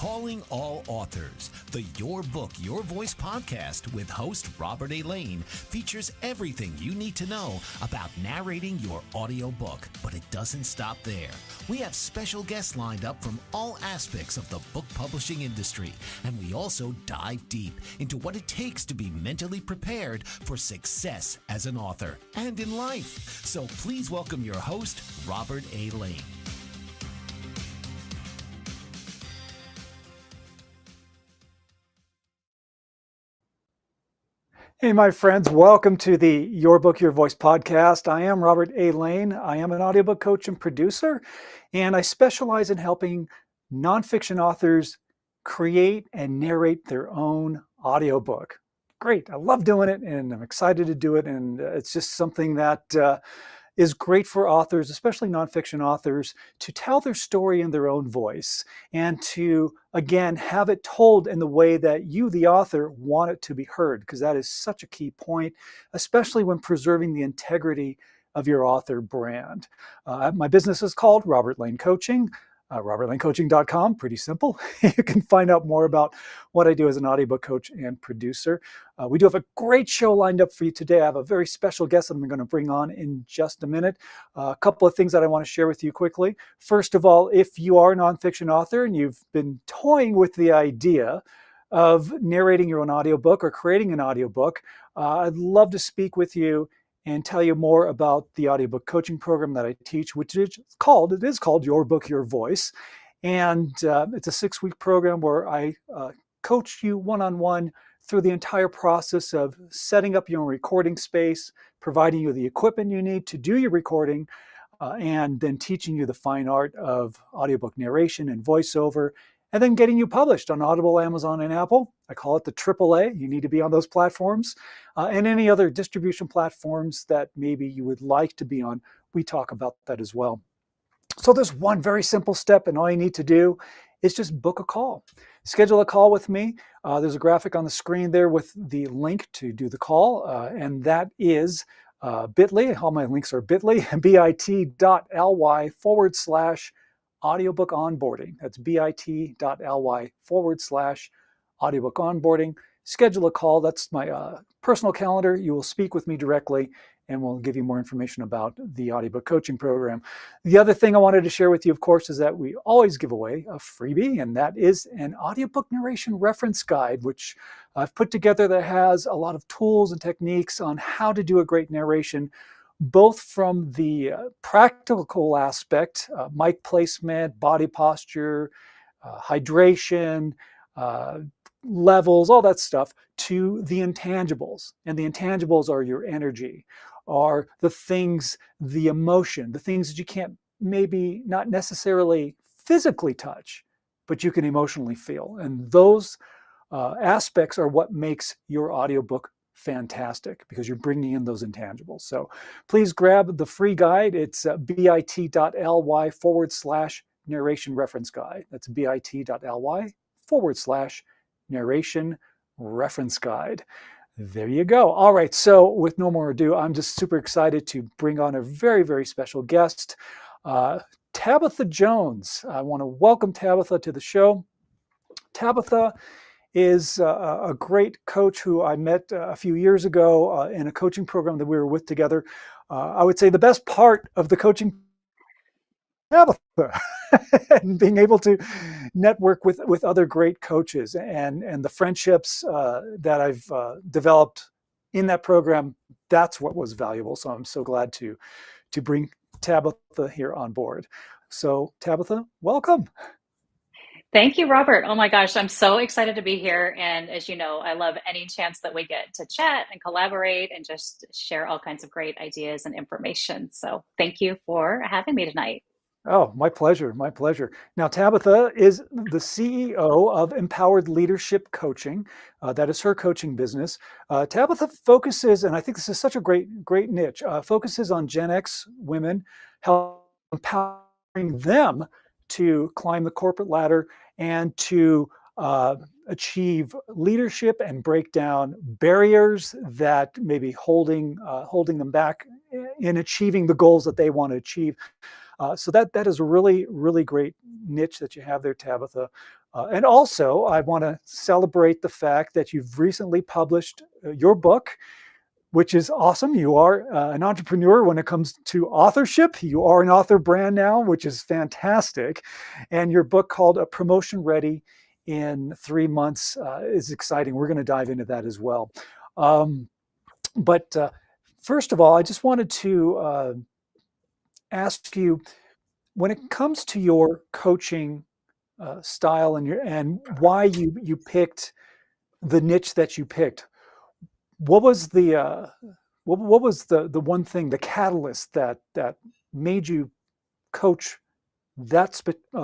Calling all authors, the Your Book, Your Voice podcast with host Robert A. Lane features everything you need to know about narrating your audiobook, but it doesn't stop there. We have special guests lined up from all aspects of the book publishing industry, and we also dive deep into what it takes to be mentally prepared for success as an author and in life. So please welcome your host, Robert A. Lane. Hey, my friends, welcome to the Your Book, Your Voice podcast. I am Robert A. Lane. I am an audiobook coach and producer, and I specialize in helping nonfiction authors create and narrate their own audiobook. Great. I love doing it, and I'm excited to do it, and it's just something that is great for authors, especially nonfiction authors, to tell their story in their own voice and to, again, have it told in the way that you, the author, want it to be heard, because that is such a key point, especially when preserving the integrity of your author brand. My business is called Robert Lane Coaching. RobertLaneCoaching.com, pretty simple. You can find out more about what I do as an audiobook coach and producer. We do have a great show lined up for you today. I have a very special guest that I'm going to bring on in just a minute. A couple of things that I want to share with you quickly. First of all, if you are a nonfiction author and you've been toying with the idea of narrating your own audiobook or creating an audiobook, I'd love to speak with you and tell you more about the audiobook coaching program that I teach, which is called Your Book, Your Voice. And it's a 6-week program where I coach you one-on-one through the entire process of setting up your own recording space, providing you the equipment you need to do your recording, and then teaching you the fine art of audiobook narration and voiceover, and then getting you published on Audible, Amazon, and Apple. I call it the AAA. You need to be on those platforms, and any other distribution platforms that maybe you would like to be on. We talk about that as well. So there's one very simple step, and all you need to do is just book a call. Schedule a call with me. There's a graphic on the screen there with the link to do the call, and that is bit.ly. All my links are bit.ly, bit.ly/audiobook onboarding. That's bit.ly/audiobook onboarding. Schedule a call. That's my personal calendar. You will speak with me directly, and we'll give you more information about the audiobook coaching program. The other thing I wanted to share with you, of course, is that we always give away a freebie, and that is an audiobook narration reference guide, which I've put together that has a lot of tools and techniques on how to do a great narration, both from the practical aspect, mic placement, body posture, hydration, levels, all that stuff, to the intangibles. And the intangibles are your energy, are the things, the emotion, the things that you can't maybe not necessarily physically touch, but you can emotionally feel. And those aspects are what makes your audiobook fantastic, because you're bringing in those intangibles. So please grab the free guide. It's bit.ly/narration reference guide. That's bit.ly/narration reference guide. There you go. All right. So with no more ado, I'm just super excited to bring on a very, very special guest, Tabatha Jones. I want to welcome Tabatha to the show. Tabatha is a great coach who I met a few years ago in a coaching program that we were with together. I would say the best part of the coaching, Tabatha, and being able to network with other great coaches, and the friendships that I've developed in that program. That's what was valuable. So I'm so glad to bring Tabatha here on board. So Tabatha, welcome. Thank you, Robert. Oh my gosh, I'm so excited to be here. And as you know, I love any chance that we get to chat and collaborate and just share all kinds of great ideas and information. So thank you for having me tonight. Oh, my pleasure. My pleasure. Now, Tabatha is the CEO of Empowered Leadership Coaching. That is her coaching business. Tabatha focuses, and I think this is such a great niche, focuses on Gen X women, help empowering them to climb the corporate ladder and to achieve leadership and break down barriers that may be holding them back in achieving the goals that they want to achieve. So that is a really, really great niche that you have there, Tabatha. And also, I want to celebrate the fact that you've recently published your book, which is awesome. You are an entrepreneur when it comes to authorship. You are an author brand now, which is fantastic. And your book called Promotion Ready in 3 months is exciting. We're going to dive into that as well. But first of all, I just wanted to ask you, when it comes to your coaching style and why you picked the niche that you picked, what was the one thing, the catalyst that made you coach that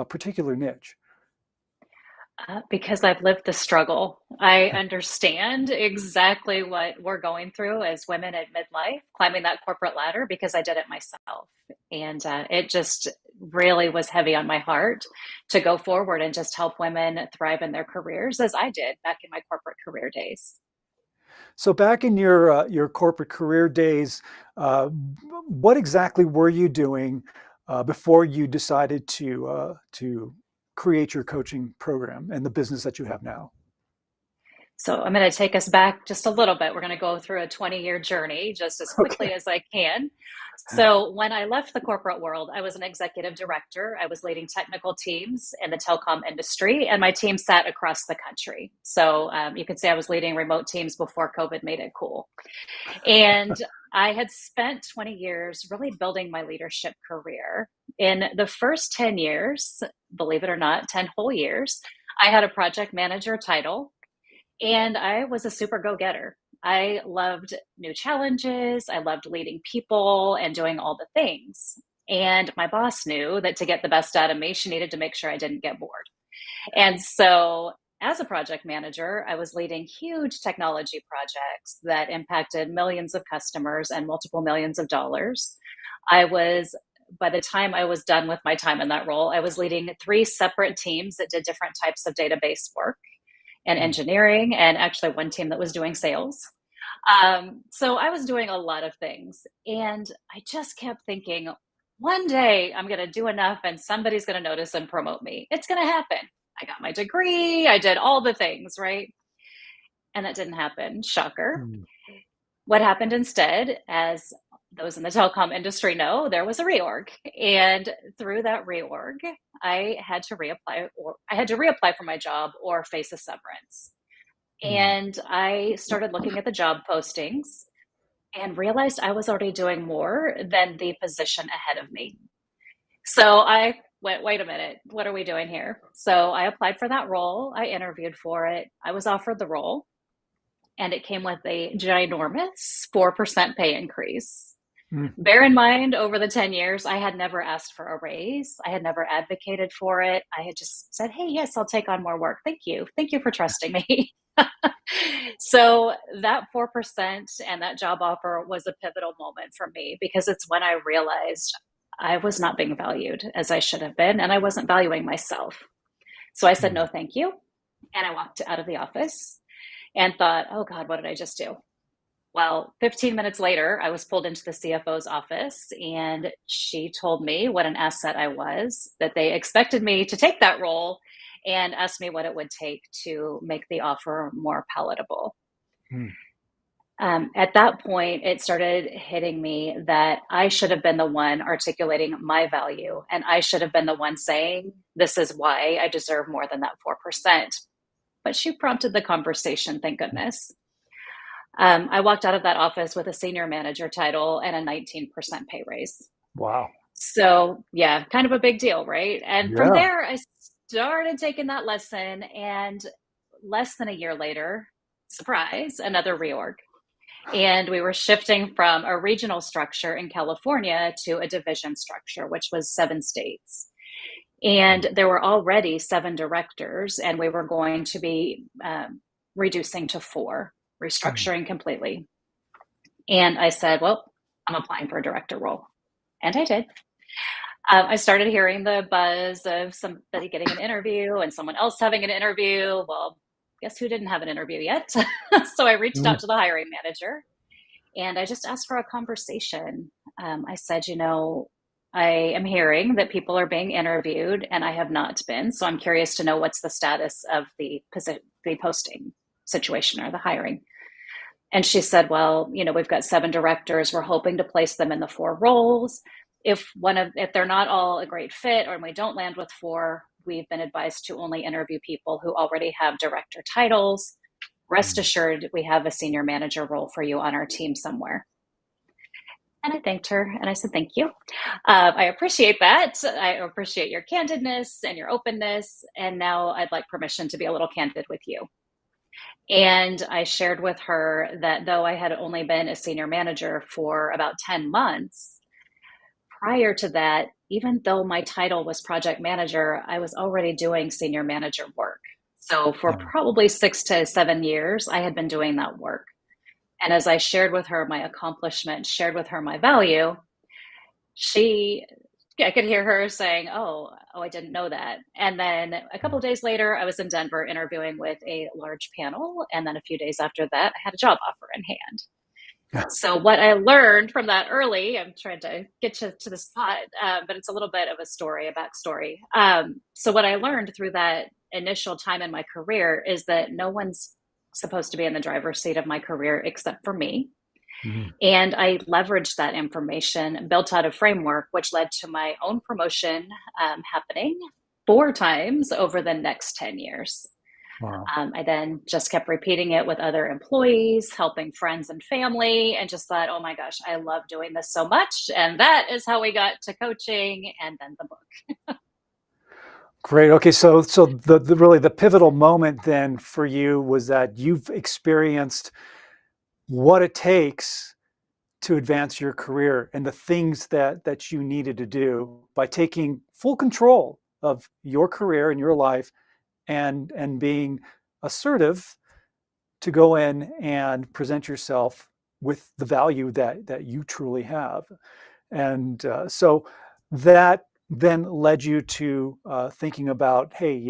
particular niche? Because I've lived the struggle. I understand exactly what we're going through as women at midlife, climbing that corporate ladder, because I did it myself. And it just really was heavy on my heart to go forward and just help women thrive in their careers as I did back in my corporate career days. So back in your corporate career days, uh, what exactly were you doing before you decided to create your coaching program and the business that you have now? So I'm going to take us back just a little bit. We're going to go through a 20-year journey just as quickly Okay. as I can. So when I left the corporate world, I was an executive director. I was leading technical teams in the telecom industry, and my team sat across the country. So you could say I was leading remote teams before COVID made it cool. And I had spent 20 years really building my leadership career. In the first 10 years, believe it or not, 10 whole years, I had a project manager title and I was a super go getter. I loved new challenges. I loved leading people and doing all the things. And my boss knew that to get the best out of me, she needed to make sure I didn't get bored. And so, as a project manager, I was leading huge technology projects that impacted millions of customers and multiple millions of dollars. I was, by the time I was done with my time in that role, I was leading three separate teams that did different types of database work and Mm. engineering, and actually one team that was doing sales. So I was doing a lot of things. And I just kept thinking, one day I'm going to do enough and somebody's going to notice and promote me. It's going to happen. I got my degree, I did all the things, right? And that didn't happen. Shocker. Mm. What happened instead, as those in the telecom industry know, there was a reorg. And through that reorg, I had to reapply for my job or face a severance. Mm. And I started looking at the job postings and realized I was already doing more than the position ahead of me. So I went, wait a minute, what are we doing here? So I applied for that role. I interviewed for it. I was offered the role, and it came with a ginormous 4% pay increase. Mm. Bear in mind, over the 10 years, I had never asked for a raise. I had never advocated for it. I had just said, hey, yes, I'll take on more work. Thank you. Thank you for trusting me. So that 4% and that job offer was a pivotal moment for me because it's when I realized I was not being valued as I should have been, and I wasn't valuing myself. So I said, Mm. no, thank you. And I walked out of the office and thought, oh God, what did I just do? Well, 15 minutes later, I was pulled into the CFO's office and she told me what an asset I was, that they expected me to take that role and asked me what it would take to make the offer more palatable. Mm. At that point, it started hitting me that I should have been the one articulating my value, and I should have been the one saying, this is why I deserve more than that 4%. But she prompted the conversation, thank goodness. I walked out of that office with a senior manager title and a 19% pay raise. Wow. So, yeah, kind of a big deal, right? And from Yeah. there, I started taking that lesson. And less than a year later, surprise, another reorg. And we were shifting from a regional structure in California to a division structure, which was 7 states. And there were already 7 directors, and we were going to be reducing to 4, Mm. restructuring completely. And I said, well, I'm applying for a director role. And I did. I started hearing the buzz of somebody getting an interview and someone else having an interview. Well, guess who didn't have an interview yet? So I reached Mm. out to the hiring manager and I just asked for a conversation. I said, I am hearing that people are being interviewed and I have not been. So I'm curious to know what's the status of the posting situation or the hiring. And she said, well, we've got 7 directors. We're hoping to place them in the 4 roles. If they're not all a great fit or we don't land with 4, we've been advised to only interview people who already have director titles. Rest assured, we have a senior manager role for you on our team somewhere. And I thanked her and I said, thank you. I appreciate that. I appreciate your candidness and your openness. And now I'd like permission to be a little candid with you. And I shared with her that though I had only been a senior manager for about 10 months, prior to that, even though my title was project manager, I was already doing senior manager work. So for probably 6 to 7 years, I had been doing that work. And as I shared with her my accomplishments, shared with her my value, I could hear her saying, oh, I didn't know that. And then a couple of days later, I was in Denver interviewing with a large panel. And then a few days after that, I had a job offer in hand. So what I learned from that early, I'm trying to get you to the spot, but it's a little bit of a story, a backstory. So what I learned through that initial time in my career is that no one's supposed to be in the driver's seat of my career except for me. And I leveraged that information, built out a framework, which led to my own promotion happening 4 times over the next 10 years. Wow. I then just kept repeating it with other employees, helping friends and family, and just thought, oh my gosh, I love doing this so much. And that is how we got to coaching and then the book. Great. Okay. So the really the pivotal moment then for you was that you've experienced what it takes to advance your career and the things that you needed to do by taking full control of your career and your life and being assertive to go in and present yourself with the value that you truly have. And so that then led you to thinking about, hey,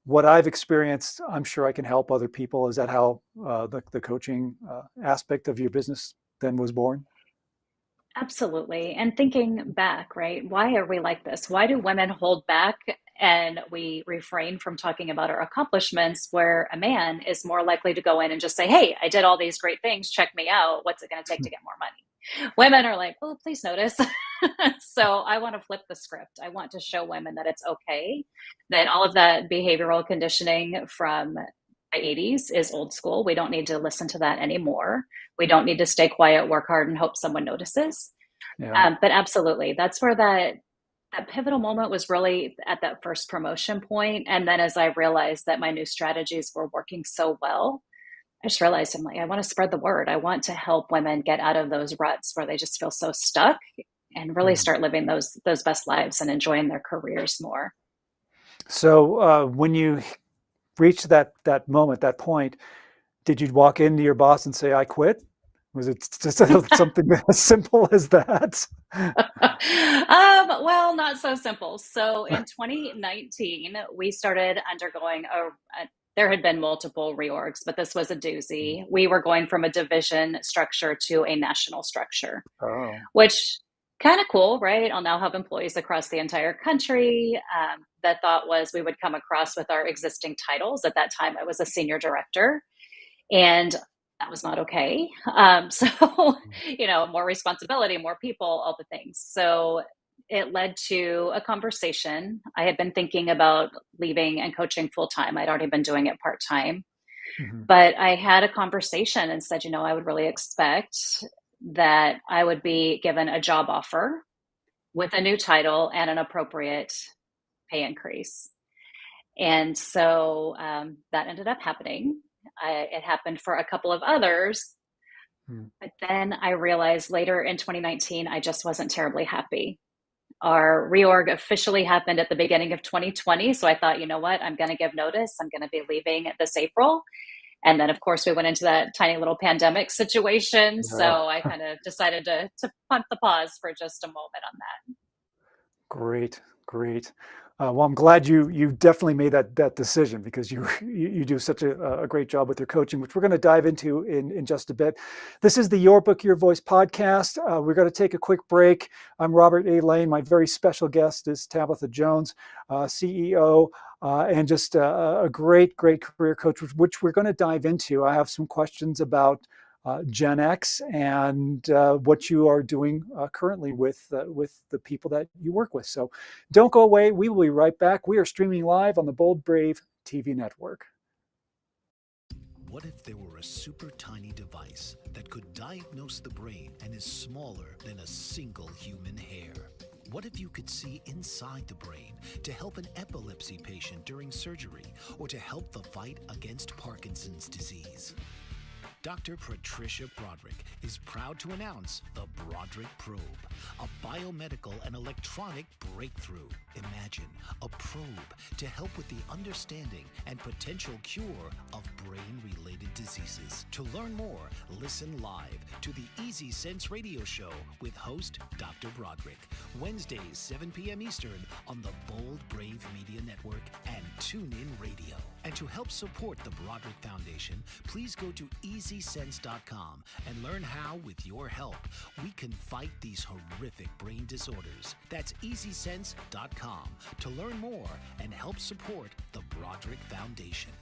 what I've experienced, I'm sure I can help other people. Is that how the coaching aspect of your business then was born? Absolutely. And thinking back, right? Why are we like this? Why do women hold back and we refrain from talking about our accomplishments where a man is more likely to go in and just say, hey, I did all these great things. Check me out. What's it going to take to get more money? Women are like, oh, please notice. So I want to flip the script. I want to show women that it's okay, that all of that behavioral conditioning from the 80s is old school. We don't need to listen to that anymore. We don't need to stay quiet, work hard, and hope someone notices. Yeah. But absolutely, that's where that pivotal moment was really at that first promotion point. And then as I realized that my new strategies were working so well, I just realized I'm like, I want to spread the word. I want to help women get out of those ruts where they just feel so stuck and really start living those best lives and enjoying their careers more. So when you reached that moment, that point, did you walk into your boss and say, I quit? Was it just something as simple as that? Well, not so simple. So in 2019, we started undergoing there had been multiple reorgs, but this was a doozy. We were going from a division structure to a national structure, Oh. which kind of cool, right? I'll now have employees across the entire country. The thought was we would come across with our existing titles. At that time, I was a senior director, and that was not okay. So, more responsibility, more people, all the things. So it led to a conversation. I had been thinking about leaving and coaching full time. I'd already been doing it part time. But I had a conversation and said, I would really expect that I would be given a job offer with a new title and an appropriate pay increase. And so that ended up happening. It happened for a couple of others. But then I realized later in 2019, I just wasn't terribly happy. Our reorg officially happened at the beginning of 2020. So I thought, you know what, I'm going to give notice. I'm going to be leaving this April. And then, of course, we went into that tiny little pandemic situation. So I kind of decided to punt the pause for just a moment on that. Great, great. Well, I'm glad you definitely made that decision, because you do such a great job with your coaching, which we're going to dive into in just a bit. This is the Your Book, Your Voice podcast. We're going to take a quick break. I'm Robert A. Lane. My very special guest is Tabatha Jones, CEO, and just a great career coach, which we're going to dive into. I have some questions about Gen X and what you are doing currently with the people that you work with. So don't go away. We will be right back. We are streaming live on the Bold Brave TV network. What if there were a super tiny device that could diagnose the brain and is smaller than a single human hair? What if you could see inside the brain to help an epilepsy patient during surgery, or to help the fight against Parkinson's disease? Dr. Patricia Broderick is proud to announce the Broderick Probe, a biomedical and electronic breakthrough. Imagine a probe to help with the understanding and potential cure of brain-related diseases. To learn more, listen live to the Easy Sense radio show with host Dr. Broderick, Wednesdays 7 p.m. Eastern on the Bold Brave Media Network and TuneIn Radio. And to help support the Broderick Foundation, please go to EasySense.com and learn how, with your help, we can fight these horrific brain disorders. That's EasySense.com to learn more and help support the Broderick Foundation.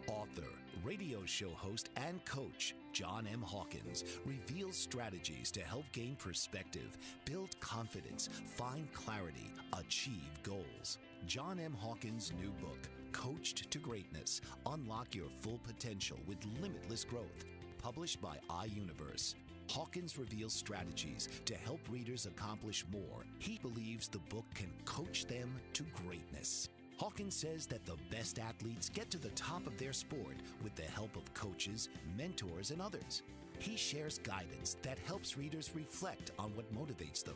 Author, radio show host, and coach John M. Hawkins reveals strategies to help gain perspective, build confidence, find clarity, achieve goals. John M. Hawkins' new book, Coached to Greatness: Unlock Your Full Potential with Limitless Growth, published by iUniverse. Hawkins reveals strategies to help readers accomplish more. He believes the book can coach them to greatness. Hawkins says that the best athletes get to the top of their sport with the help of coaches, mentors, and others. He shares guidance that helps readers reflect on what motivates them,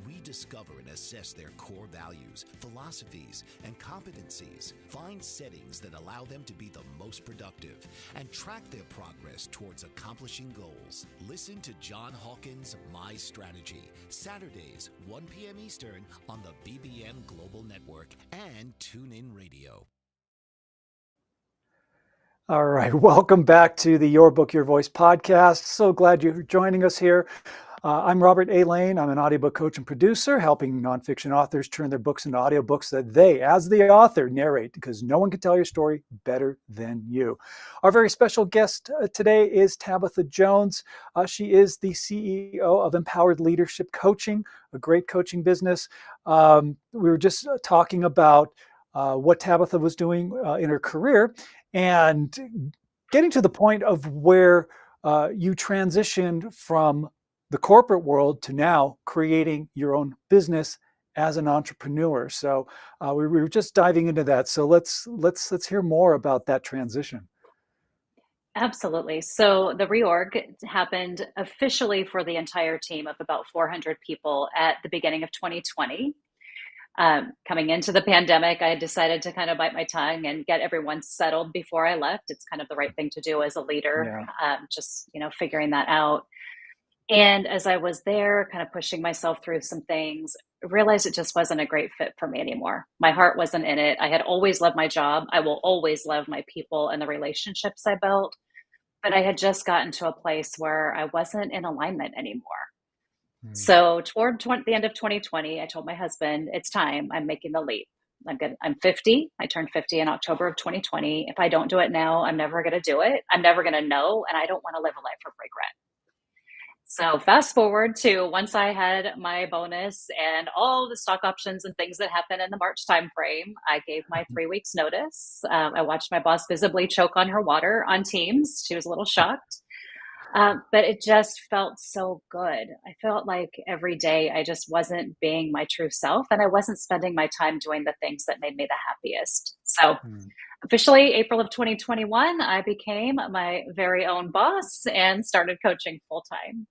rediscover and assess their core values, philosophies, and competencies, find settings that allow them to be the most productive, and track their progress towards accomplishing goals. Listen to John Hawkins' My Strategy, Saturdays, 1 p.m. Eastern on the BBM Global Network and TuneIn Radio. All right, welcome back to the Your Book, Your Voice podcast. So glad you're joining us here. I'm Robert A. Lane. I'm an audiobook coach and producer, helping nonfiction authors turn their books into audiobooks that they, as the author, narrate, because no one can tell your story better than you. Our very special guest today is Tabatha Jones. She is the CEO of Empowered Leadership Coaching, a great coaching business. We were just talking about what Tabatha was doing in her career, and getting to the point of where you transitioned from the corporate world to now creating your own business as an entrepreneur. So we were just diving into that. So let's hear more about that transition. Absolutely. So the reorg happened officially for the entire team of about 400 people at the beginning of 2020. Coming into the pandemic, I decided to kind of bite my tongue and get everyone settled before I left. It's kind of the right thing to do as a leader, just, figuring that out. And as I was there, kind of pushing myself through some things, I realized it just wasn't a great fit for me anymore. My heart wasn't in it. I had always loved my job. I will always love my people and the relationships I built. But I had just gotten to a place where I wasn't in alignment anymore. So toward the end of 2020, I told my husband, it's time. I'm making the leap. I'm 50. I turned 50 in October of 2020. If I don't do it now, I'm never going to do it. I'm never going to know. And I don't want to live a life of regret. So fast forward to once I had my bonus and all the stock options and things that happen in the March timeframe, I gave my 3 weeks notice. I watched my boss visibly choke on her water on Teams. She was a little shocked. But it just felt so good. I felt like every day I just wasn't being my true self, and I wasn't spending my time doing the things that made me the happiest. So officially, April of 2021, I became my very own boss and started coaching full time.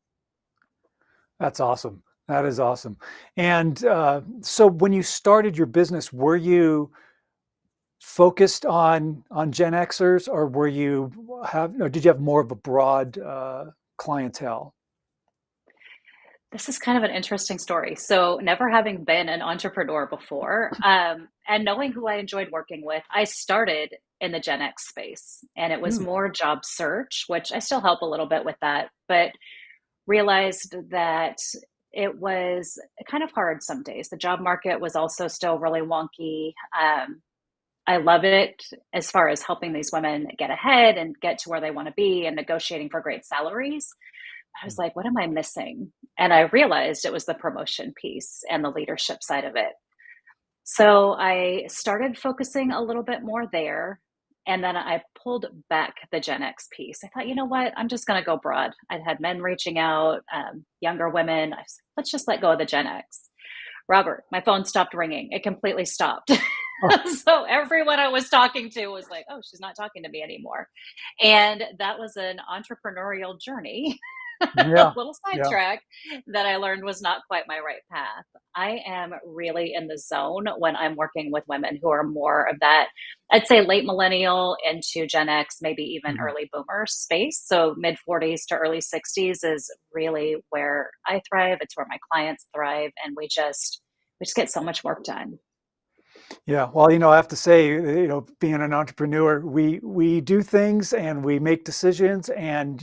That's awesome. That is awesome. And so when you started your business, were you focused on Gen Xers, or did you have more of a broad clientele? This is kind of an interesting story. So, never having been an entrepreneur before, and knowing who I enjoyed working with, I started in the Gen X space, and it was Hmm. more job search, which I still help a little bit with that, but realized that it was kind of hard some days. The job market was also still really wonky. I love it as far as helping these women get ahead and get to where they want to be and negotiating for great salaries. I was like, what am I missing? And I realized it was the promotion piece and the leadership side of it. So I started focusing a little bit more there. And then I pulled back the Gen X piece. I thought, you know what? I'm just going to go broad. I'd had men reaching out, younger women. Let's just let go of the Gen X. Robert, my phone stopped ringing. It completely stopped. Oh, So everyone I was talking to was like, oh, she's not talking to me anymore. And that was an entrepreneurial journey, a yeah, little yeah. sidetrack that I learned was not quite my right path. I am really in the zone when I'm working with women who are more of that, I'd say late millennial into Gen X, maybe even Mhm. early boomer space. So mid 40s to early 60s is really where I thrive. It's where my clients thrive. And we just get so much work done. Yeah, well, I have to say, being an entrepreneur, we do things and we make decisions, and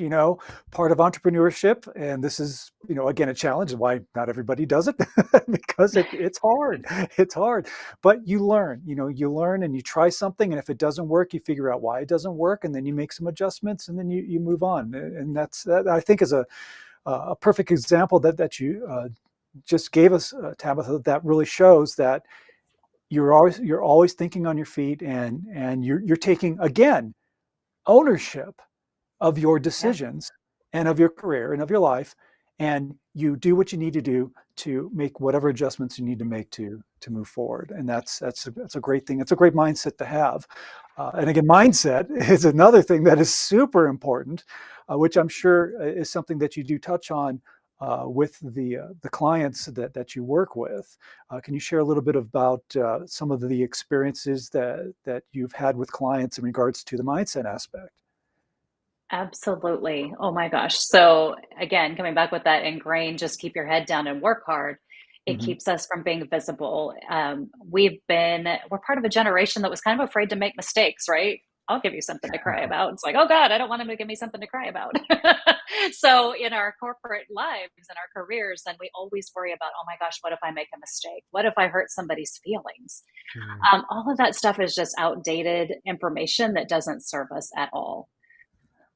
part of entrepreneurship, and this is, again, a challenge, and why not everybody does it, because it's hard. It's hard, but you learn and you try something, and if it doesn't work, you figure out why it doesn't work, and then you make some adjustments, and then you move on, and that I think is a perfect example that you just gave us, Tabitha, that really shows that you're always thinking on your feet, and you're taking, again, ownership of your Yeah. decisions and of your career and of your life, and you do what you need to do to make whatever adjustments you need to make to move forward. And that's a great thing. It's a great mindset to have. And again, mindset is another thing that is super important, which I'm sure is something that you do touch on with the clients that you work with. Can you share a little bit about some of the experiences that you've had with clients in regards to the mindset aspect? Absolutely. Oh my gosh. So again, coming back with that ingrained, just keep your head down and work hard. It Hmm. keeps us from being visible. We're part of a generation that was kind of afraid to make mistakes, right? I'll give you something to cry about. It's like, oh God, I don't want him to give me something to cry about. So in our corporate lives and our careers, then we always worry about, oh my gosh, what if I make a mistake? What if I hurt somebody's feelings? All of that stuff is just outdated information that doesn't serve us at all.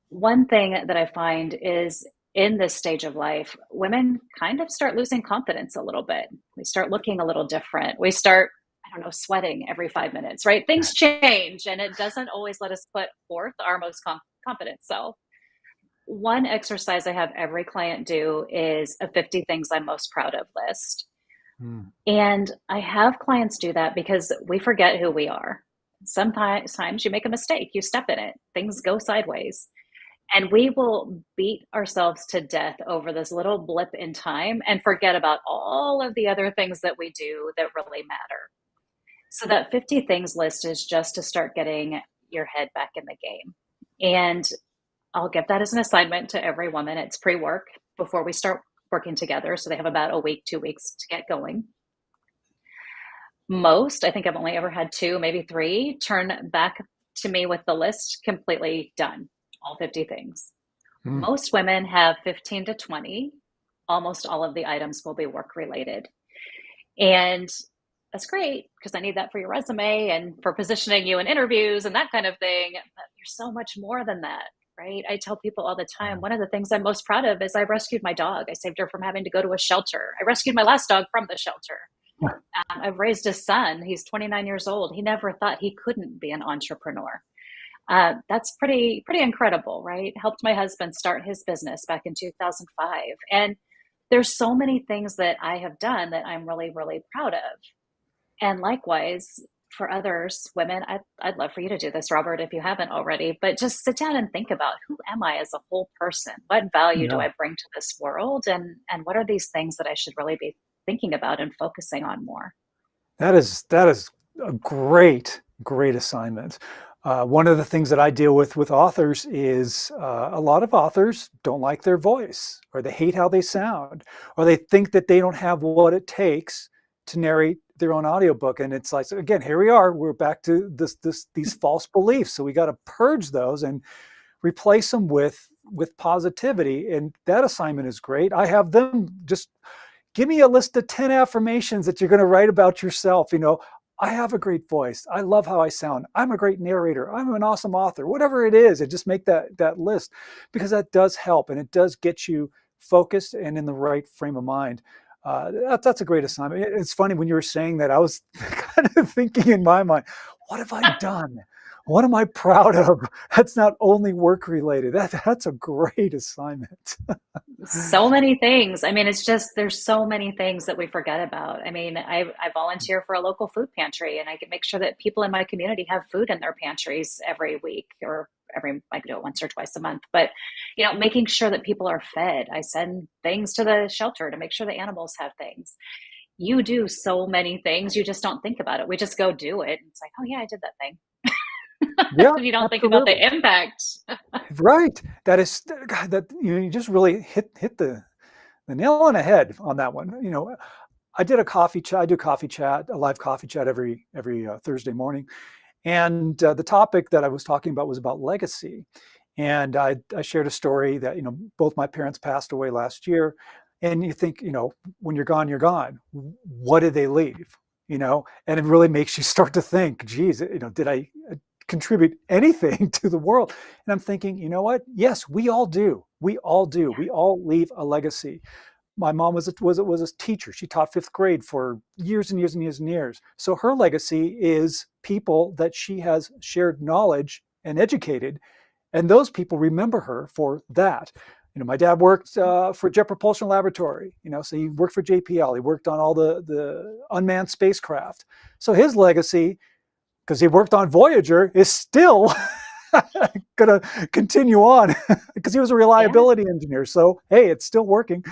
One thing that I find is in this stage of life, women kind of start losing confidence a little bit. We start looking a little different. We start, I don't know, sweating every 5 minutes, right? Things change and it doesn't always let us put forth our most confident self. One exercise I have every client do is a 50 things I'm most proud of list. Mm. And I have clients do that because we forget who we are. Sometimes you make a mistake, you step in it, things go sideways. And we will beat ourselves to death over this little blip in time and forget about all of the other things that we do that really matter. So, that 50 things list is just to start getting your head back in the game. And I'll give that as an assignment to every woman. It's pre work before we start working together. So, they have about a week, 2 weeks to get going. Most, I think I've only ever had two, maybe three, turn back to me with the list completely done, all 50 things. Mm. Most women have 15 to 20. Almost all of the items will be work related. And that's great because I need that for your resume and for positioning you in interviews and that kind of thing. But you're so much more than that, right? I tell people all the time, one of the things I'm most proud of is I rescued my dog. I saved her from having to go to a shelter. I rescued my last dog from the shelter. I've raised a son. He's 29 years old. He never thought he couldn't be an entrepreneur. That's pretty incredible, right? Helped my husband start his business back in 2005. And there's so many things that I have done that I'm really, really proud of. And likewise, for others, women, I'd love for you to do this, Robert, if you haven't already, but just sit down and think about, who am I as a whole person? What value do Yeah, I bring to this world? And what are these things that I should really be thinking about and focusing on more? that is a great assignment. One of the things that I deal with authors is a lot of authors don't like their voice, or they hate how they sound, or they think that they don't have what it takes to narrate their own audiobook. And it's like, again, here we are. We're back to these false beliefs. So we got to purge those and replace them with positivity. And that assignment is great. I have them just give me a list of 10 affirmations that you're going to write about yourself. I have a great voice. I love how I sound. I'm a great narrator. I'm an awesome author. Whatever it is, and just make that list, because that does help, and it does get you focused and in the right frame of mind. That's a great assignment. It's funny when you were saying that, I was kind of thinking in my mind, what have I done? What am I proud of? That's not only work related. That's a great assignment. So many things. I mean, it's just, there's so many things that we forget about. I mean, I volunteer for a local food pantry, and I can make sure that people in my community have food in their pantries every week, or I can do it once or twice a month, but making sure that people are fed. I send things to the shelter to make sure the animals have things. You do so many things. You just don't think about it. We just go do it. It's like, oh yeah, I did that thing. Yeah, You don't think about absolutely. the impact. Right. That is, God, that you just really hit the nail on the head on that one. I did a coffee chat. I do coffee chat, a live coffee chat every Thursday morning, and the topic that I was talking about was about legacy. And I shared a story that both my parents passed away last year, and you think when you're gone, you're gone. What did they leave? And it really makes you start to think, geez, did I contribute anything to the world? And I'm thinking, you know what? Yes, we all do. We all do. We all leave a legacy. My mom was a teacher. She taught fifth grade for years and years and years and years. So her legacy is people that she has shared knowledge and educated, and those people remember her for that. My dad worked for Jet Propulsion Laboratory. So he worked for JPL. He worked on all the unmanned spacecraft. So his legacy, because he worked on Voyager, is still going to continue on because he was a reliability engineer. So, hey, it's still working.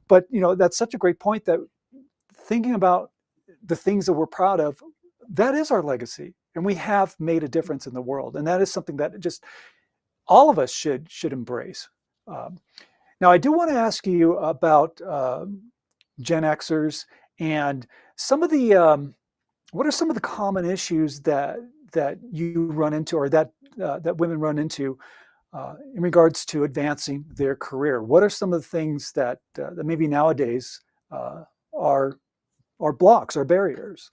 But, that's such a great point, that thinking about the things that we're proud of, that is our legacy. And we have made a difference in the world. And that is something that just all of us should embrace. Now, I do want to ask you about Gen Xers and some of the what are some of the common issues that you run into, or that women run into in regards to advancing their career? What are some of the things that maybe nowadays are blocks or barriers?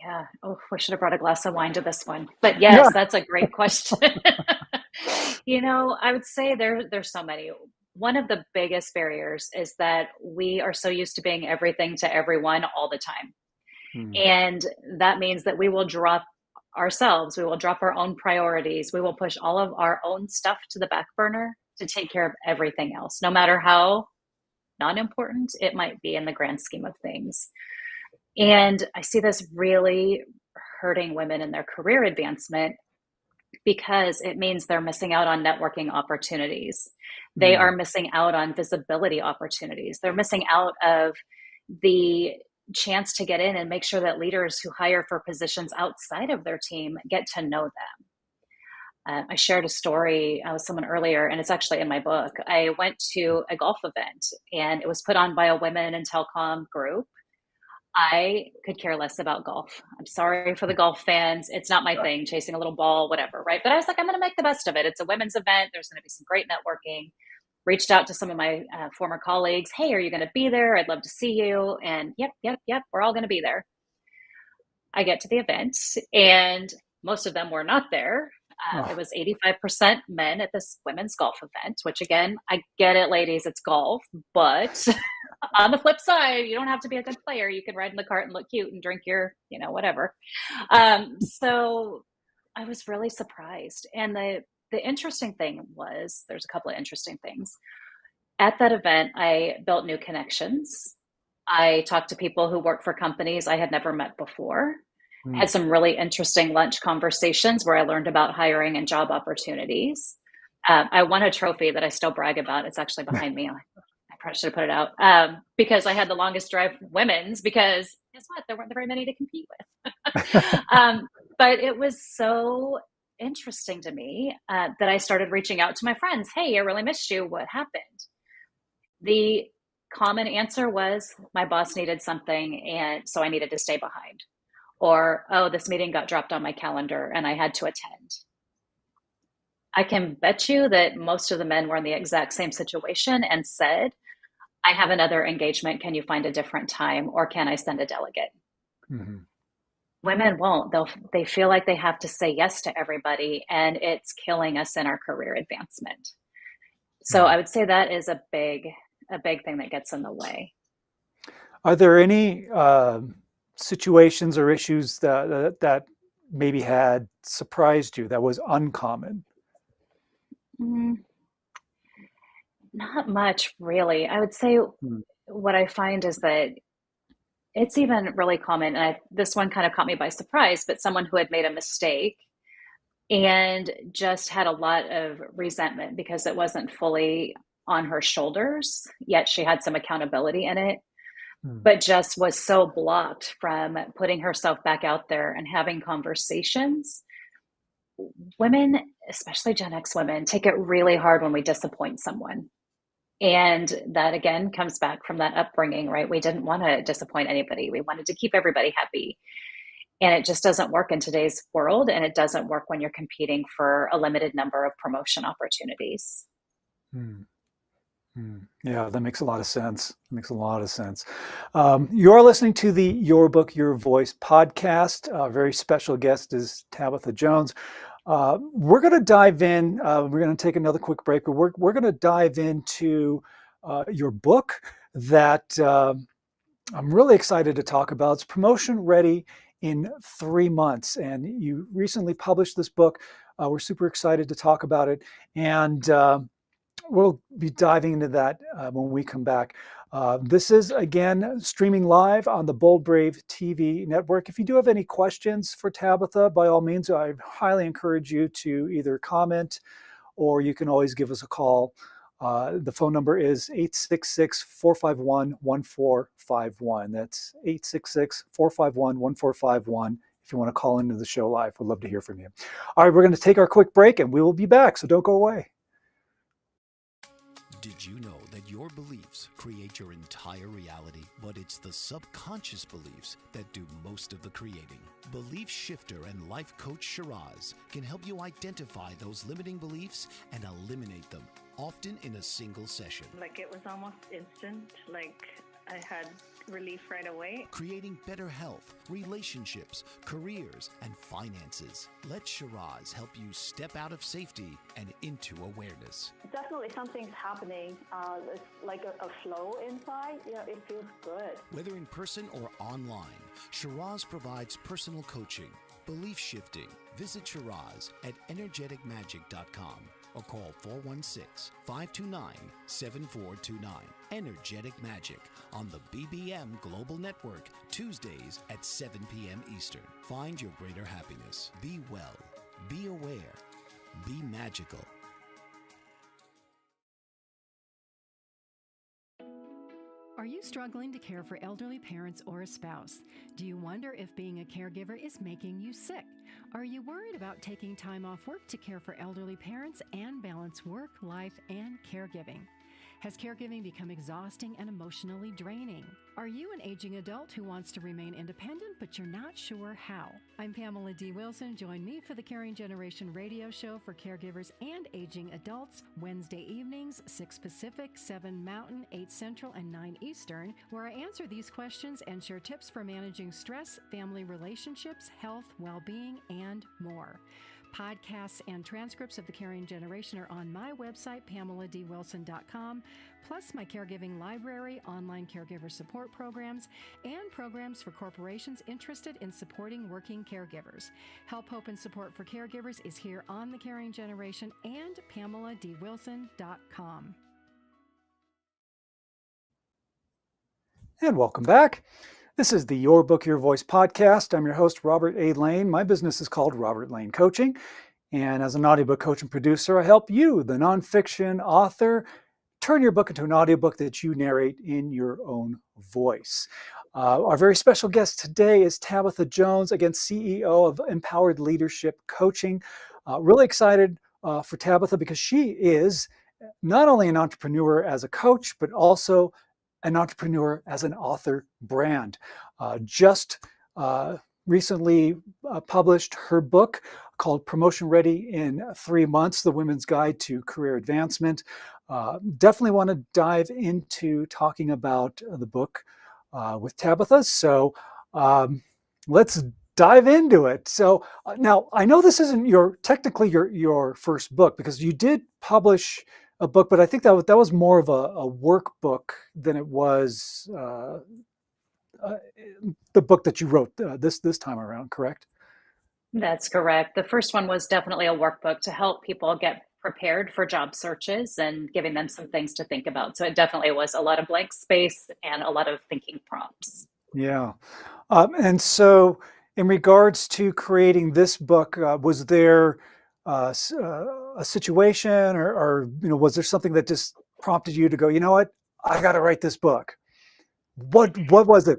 Yeah. Oh, we should have brought a glass of wine to this one. But yes, that's a great question. I would say there's so many. One of the biggest barriers is that we are so used to being everything to everyone all the time. And that means that we will drop ourselves. We will drop our own priorities. We will push all of our own stuff to the back burner to take care of everything else, no matter how non-important it might be in the grand scheme of things. And I see this really hurting women in their career advancement, because it means they're missing out on networking opportunities. They are missing out on visibility opportunities. They're missing out of the chance to get in and make sure that leaders who hire for positions outside of their team get to know them. I shared a story with someone earlier, and it's actually in my book. I went to a golf event, and it was put on by a women in telecom group. I could care less about golf. I'm sorry for the golf fans. It's not my thing, chasing a little ball, whatever, right? But I was like, I'm going to make the best of it. It's a women's event. There's going to be some great networking. Reached out to some of my former colleagues. Hey, are you going to be there? I'd love to see you. And yep, we're all going to be there. I get to the event, and most of them were not there. It was 85% men at this women's golf event, which, again, I get it, ladies, it's golf. But on the flip side, you don't have to be a good player. You can ride in the cart and look cute and drink your, whatever. So I was really surprised. And the interesting thing was, there's a couple of interesting things. At that event, I built new connections. I talked to people who work for companies I had never met before. Had some really interesting lunch conversations where I learned about hiring and job opportunities. I won a trophy that I still brag about. It's actually behind me. I probably should have put it out because I had the longest drive women's, because guess what? There weren't very many to compete with. But it was so interesting to me that I started reaching out to my friends. Hey, I really missed you. What happened? The common answer was my boss needed something, and so I needed to stay behind. Or, oh, this meeting got dropped on my calendar and I had to attend. I can bet you that most of the men were in the exact same situation and said, I have another engagement. Can you find a different time? Or can I send a delegate? Mm-hmm. Women won't. They feel like they have to say yes to everybody, and it's killing us in our career advancement. So I would say that is a big thing that gets in the way. Are there any situations or issues that maybe had surprised you that was uncommon? Not much, really. I would say Mm. what I find is that it's even really common, and this one kind of caught me by surprise, but someone who had made a mistake and just had a lot of resentment because it wasn't fully on her shoulders, yet she had some accountability in it, Mm. but just was so blocked from putting herself back out there and having conversations. Women, especially Gen X women, take it really hard when we disappoint someone. And that again comes back from that upbringing, right? We didn't want to disappoint anybody. We wanted to keep everybody happy. And it just doesn't work in today's world. And it doesn't work when you're competing for a limited number of promotion opportunities. Mm. Mm. Yeah, that makes a lot of sense. It makes a lot of sense. You're listening to the Your Book, Your Voice podcast. A very special guest is Tabatha Jones. We're going to dive in. We're going to take another quick break, but we're going to dive into your book that I'm really excited to talk about. It's Promotion Ready in 3 months. And you recently published this book. We're super excited to talk about it. And we'll be diving into that when we come back. This is, again, streaming live on the Bold Brave TV network. If you do have any questions for Tabatha, by all means, I highly encourage you to either comment or you can always give us a call. The phone number is 866-451-1451. That's 866-451-1451. If you want to call into the show live, we'd love to hear from you. All right, we're going to take our quick break and we will be back, so don't go away. Did you know that your beliefs create your entire reality, but it's the subconscious beliefs that do most of the creating? Belief shifter and life coach Shiraz can help you identify those limiting beliefs and eliminate them, often in a single session. Like it was almost instant, like I had relief right away. Creating better health, relationships, careers, and finances. Let Shiraz help you step out of safety and into awareness. Definitely something's happening. It's like a flow inside. It feels good. Whether in person or online, Shiraz provides personal coaching, belief shifting. Visit Shiraz at energeticmagic.com or call 416-529-7429. Energetic Magic on the BBM Global Network, Tuesdays at 7 p.m. Eastern. Find your greater happiness. Be well. Be aware. Be magical. Are you struggling to care for elderly parents or a spouse? Do you wonder if being a caregiver is making you sick? Are you worried about taking time off work to care for elderly parents and balance work, life, and caregiving? Has caregiving become exhausting and emotionally draining? Are you an aging adult who wants to remain independent, but you're not sure how? I'm Pamela D. Wilson. Join me for the Caring Generation radio show for caregivers and aging adults, Wednesday evenings, 6 Pacific, 7 Mountain, 8 Central, and 9 Eastern, where I answer these questions and share tips for managing stress, family relationships, health, well-being, and more. Podcasts and transcripts of The Caring Generation are on my website, PamelaDWilson.com, plus my caregiving library, online caregiver support programs, and programs for corporations interested in supporting working caregivers. Help, hope, and support for caregivers is here on The Caring Generation and PamelaDWilson.com. And welcome back. This is the Your Book, Your Voice podcast. I'm your host, Robert A. Lane. My business is called Robert Lane Coaching. And as an audiobook coach and producer, I help you, the nonfiction author, turn your book into an audiobook that you narrate in your own voice. Our very special guest today is Tabatha Jones, again, CEO of Empowered Leadership Coaching. Really excited for Tabatha because she is not only an entrepreneur as a coach, but also an entrepreneur as an author brand. Just recently published her book called Promotion Ready in 3 Months, The Women's Guide to Career Advancement. Definitely want to dive into talking about the book with Tabatha. So let's dive into it. So now I know this isn't technically your first book, because you did publish a book, but I think that was more of a workbook than it was the book that you wrote this time around, correct? That's correct. The first one was definitely a workbook to help people get prepared for job searches and giving them some things to think about. So it definitely was a lot of blank space and a lot of thinking prompts. Yeah. And so in regards to creating this book, was there a situation or was there something that just prompted you to go, you know what, I got to write this book? What was it?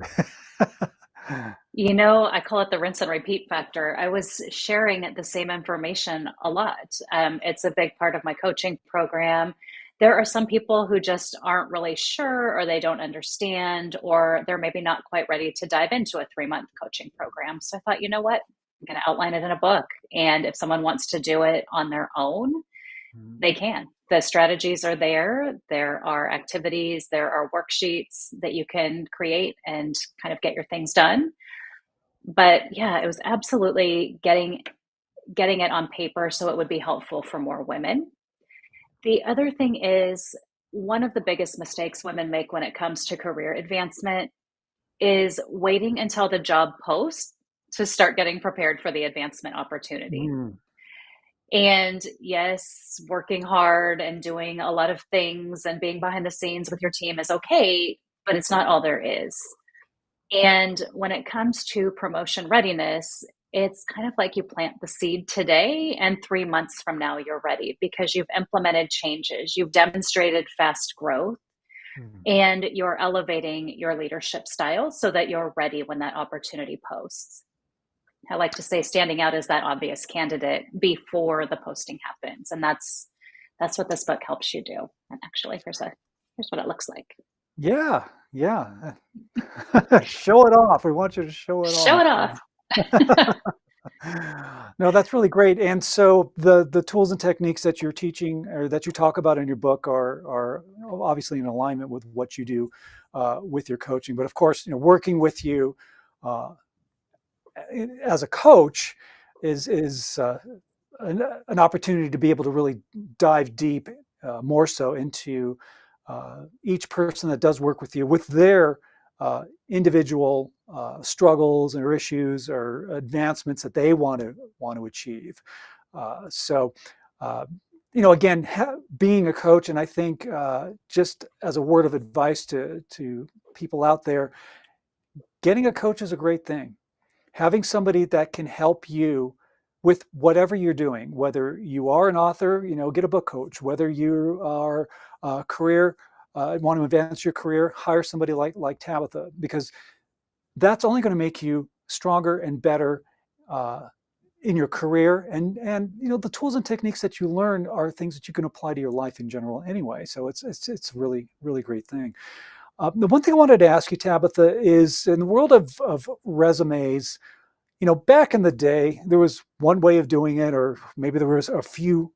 I call it the rinse and repeat factor. I was sharing the same information a lot. It's a big part of my coaching program. There are some people who just aren't really sure, or they don't understand, or they're maybe not quite ready to dive into a 3-month coaching program. So I thought, you know what? I'm going to outline it in a book. And if someone wants to do it on their own, they can. The strategies are there. There are activities, there are worksheets that you can create and kind of get your things done. But yeah, it was absolutely getting it on paper so it would be helpful for more women. The other thing is, one of the biggest mistakes women make when it comes to career advancement is waiting until the job post to start getting prepared for the advancement opportunity. And yes, working hard and doing a lot of things and being behind the scenes with your team is okay, but it's not all there is. And when it comes to promotion readiness, it's kind of like you plant the seed today, and 3 months from now, you're ready because you've implemented changes, you've demonstrated fast growth, and you're elevating your leadership style so that you're ready when that opportunity posts. I like to say standing out as that obvious candidate before the posting happens. And that's what this book helps you do. And actually, here's what it looks like. Yeah. Show it off. We want you to show it Show off. it off. No, that's really great. And so the tools and techniques that you're teaching or that you talk about in your book are obviously in alignment with what you do with your coaching. But of course, working with you as a coach is an opportunity to be able to really dive deep more so into each person that does work with you with their individual struggles or issues or advancements that they want to achieve. Again, being a coach, and I think just as a word of advice to people out there, getting a coach is a great thing. Having somebody that can help you with whatever you're doing, whether you are an author, get a book coach. Whether you are a career, want to advance your career, hire somebody like Tabatha, because that's only going to make you stronger and better in your career. And the tools and techniques that you learn are things that you can apply to your life in general anyway. So it's really, really great thing. The one thing I wanted to ask you, Tabatha, is in the world of resumes, back in the day, there was one way of doing it, or maybe there was a few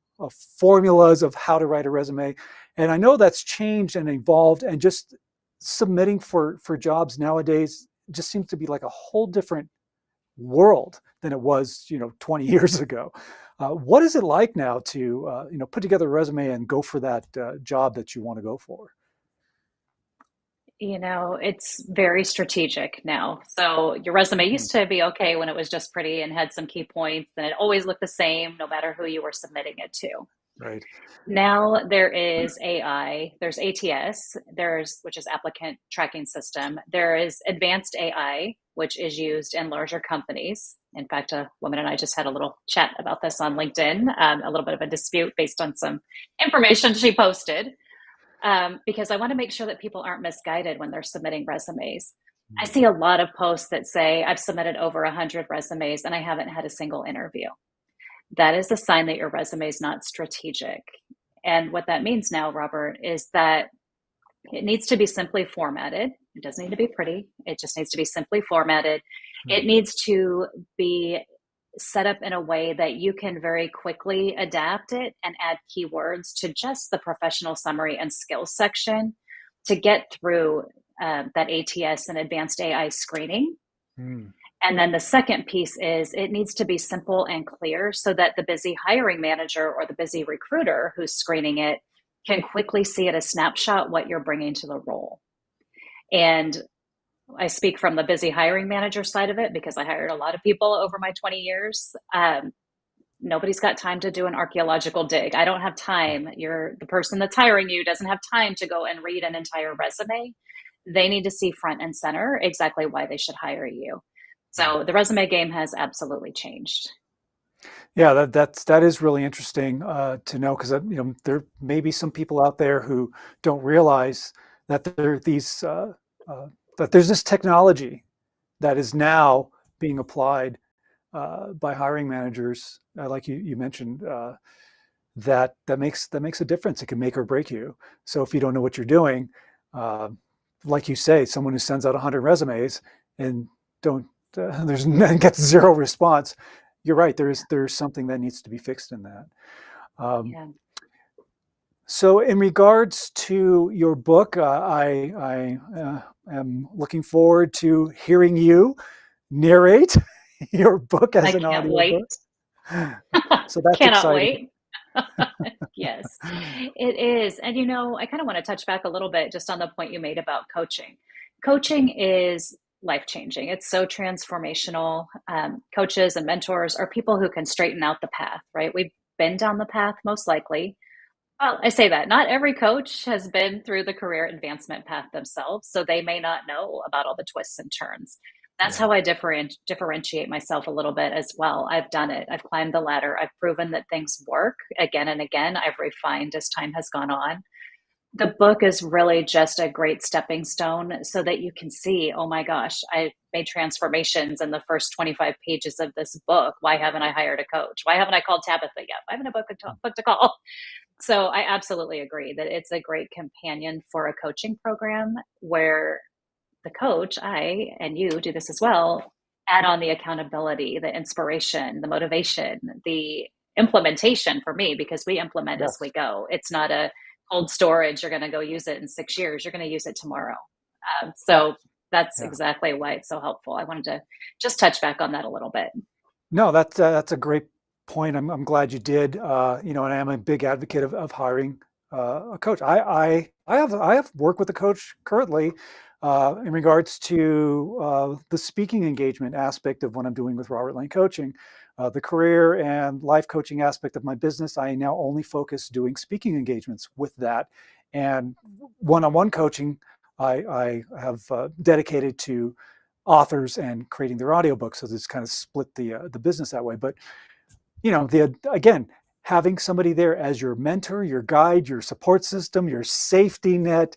formulas of how to write a resume. And I know that's changed and evolved, and just submitting for jobs nowadays just seems to be like a whole different world than it was, 20 years ago. What is it like now to, put together a resume and go for that job that you want to go for? It's very strategic now. So your resume used to be okay when it was just pretty and had some key points, and it always looked the same no matter who you were submitting it to. Right. Now there is AI, there's ATS, which is applicant tracking system. There is advanced AI, which is used in larger companies. In fact, a woman and I just had a little chat about this on LinkedIn, a little bit of a dispute based on some information she posted. Because I want to make sure that people aren't misguided when they're submitting resumes. I see a lot of posts that say, I've submitted over 100 resumes and I haven't had a single interview. That is a sign that your resume is not strategic. And what that means now, Robert, is that it needs to be simply formatted. It doesn't need to be pretty. It just needs to be simply formatted. It needs to be set up in a way that you can very quickly adapt it and add keywords to just the professional summary and skills section to get through that ATS and advanced AI screening. And then the second piece is it needs to be simple and clear so that the busy hiring manager or the busy recruiter who's screening it can quickly see at a snapshot what you're bringing to the role. And I speak from the busy hiring manager side of it because I hired a lot of people over my 20 years. Nobody's got time to do an archaeological dig. I don't have time. The person that's hiring you doesn't have time to go and read an entire resume. They need to see front and center exactly why they should hire you. So the resume game has absolutely changed. Yeah, that is really interesting to know, because there may be some people out there who don't realize that that there's this technology that is now being applied by hiring managers, like you mentioned, that makes a difference. It can make or break you. So if you don't know what you're doing, like you say, someone who sends out 100 resumes and gets zero response, you're right. There's something that needs to be fixed in that. Yeah. So in regards to your book, I am looking forward to hearing you narrate your book as an audiobook. So that's Cannot exciting. wait. Yes, it is. And I kind of want to touch back a little bit just on the point you made about coaching. Coaching is life-changing. It's so transformational. Coaches and mentors are people who can straighten out the path, right? We've been down the path most likely. Well, I say that not every coach has been through the career advancement path themselves, so they may not know about all the twists and turns. That's how I differentiate myself a little bit as well. I've done it. I've climbed the ladder. I've proven that things work again and again. I've refined as time has gone on. The book is really just a great stepping stone so that you can see, oh my gosh, I made transformations in the first 25 pages of this book. Why haven't I hired a coach? Why haven't I called Tabatha yet? Why haven't I booked a call? So I absolutely agree that it's a great companion for a coaching program where the coach, I and you do this as well, add on the accountability, the inspiration, the motivation, the implementation for me, because we implement as we go. It's not a cold storage. You're going to go use it in 6 years. You're going to use it tomorrow. So that's exactly why it's so helpful. I wanted to just touch back on that a little bit. No, that's a great point. I'm glad you did. And I am a big advocate of hiring a coach. I have worked with a coach currently in regards to the speaking engagement aspect of what I'm doing with Robert Lane Coaching. The career and life coaching aspect of my business, I now only focus doing speaking engagements with that. And one-on-one coaching, I have dedicated to authors and creating their audiobooks. So it's kind of split the business that way. But again, having somebody there as your mentor, your guide, your support system, your safety net,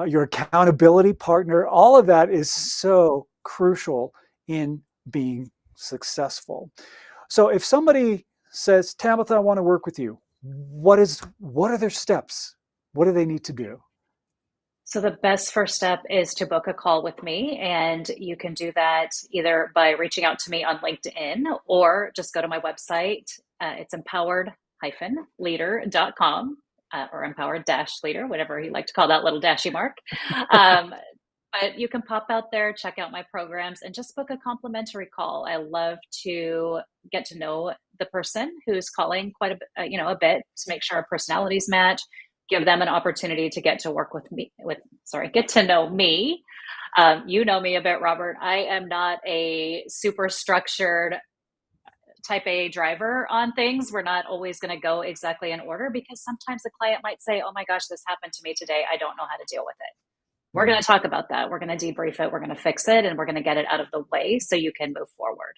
your accountability partner, all of that is so crucial in being successful. So if somebody says, Tabatha, I want to work with you, what are their steps? What do they need to do? So the best first step is to book a call with me, and you can do that either by reaching out to me on LinkedIn or just go to my website. It's empowered-leader.com or empowered-leader, whatever you like to call that little dashy mark. But you can pop out there, check out my programs, and just book a complimentary call. I love to get to know the person who's calling quite a bit to make sure our personalities match. Give them an opportunity to get to work with me. Get to know me. You know me a bit, Robert. I am not a super structured type A driver on things. We're not always going to go exactly in order because sometimes the client might say, "Oh my gosh, this happened to me today. I don't know how to deal with it." We're going to talk about that. We're going to debrief it. We're going to fix it, and we're going to get it out of the way so you can move forward.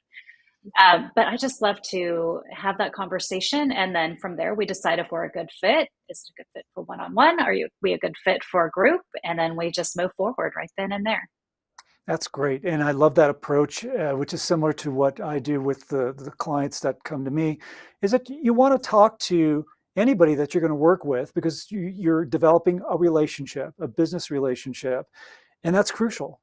But I just love to have that conversation. And then from there, we decide if we're a good fit. Is it a good fit for one-on-one? Are we a good fit for a group? And then we just move forward right then and there. That's great. And I love that approach, which is similar to what I do with the clients that come to me, is that you want to talk to anybody that you're going to work with because you're developing a relationship, a business relationship. And that's crucial.